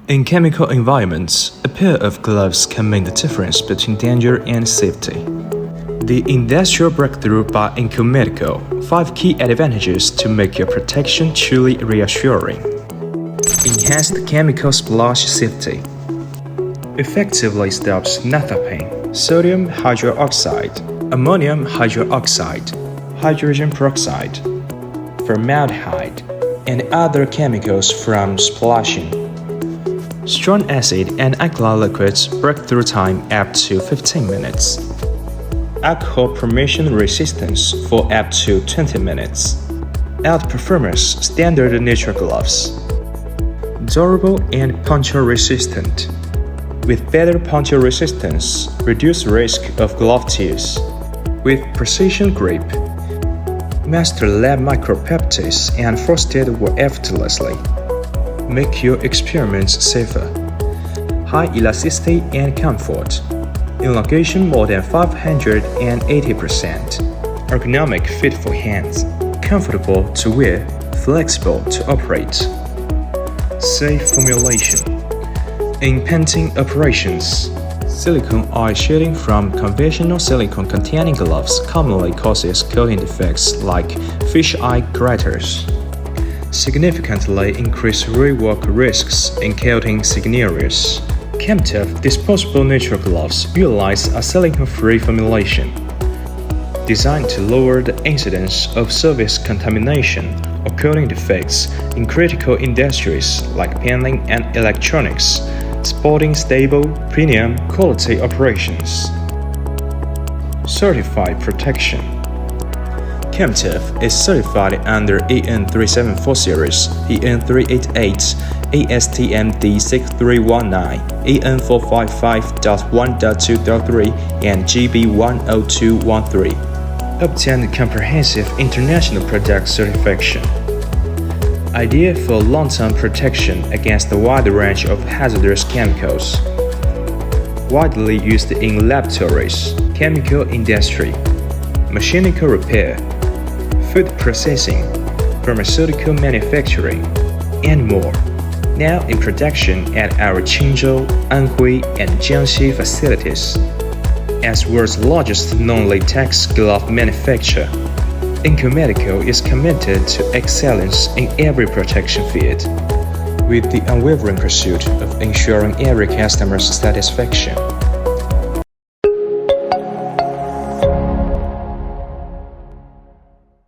In chemical environments, a pair of gloves can make the difference between danger and safety. The industrial breakthrough by INTCO 5 key advantages to make your protection truly reassuring. Enhanced chemical splash safety. Effectively stops naphthalene, sodium hydroxide, ammonium hydroxide, hydrogen peroxide, formaldehyde, and other chemicals from splashing. Strong acid and alkali liquids break through time up to 15 minutes. Alcohol permeation resistance for up to 20 minutes. Outperforms standard Nitrile gloves. Durable and puncture resistant. With better puncture resistance, reduce risk of glove tears. With precision grip, master lab micropeptides and frosted work effortlessly. Make your experiments safer. High elasticity and comfort. Elongation more than 580%. Ergonomic fit for hands. Comfortable to wear, flexible to operate. Safe formulation. In painting operations, silicone oil shedding from conventional silicone-containing gloves commonly causes coating defects like fish-eye craters. Significantly increase rework risks in coating scenarios. ChemTuff disposable Nitrile gloves utilize a silicone-free formulation designed to lower the incidence of surface contamination or coating defects in critical industries like painting and electronics, supporting stable, premium quality operations. Certified protection. ChemTuff is certified under EN374 series, EN388, ASTM D6319, EN455.1.2.3, and GB10213. Obtained comprehensive international product certification. Ideal for long-term protection against a wide range of hazardous chemicals. Widely used in laboratories, chemical industry, mechanical repair, food processing, pharmaceutical manufacturing, and more. Now in production at our Qingzhou, Anhui, and Jiangxi facilities. As world's largest non-latex glove manufacturer, INTCO is committed to excellence in every protection field, with the unwavering pursuit of ensuring every customer's satisfaction.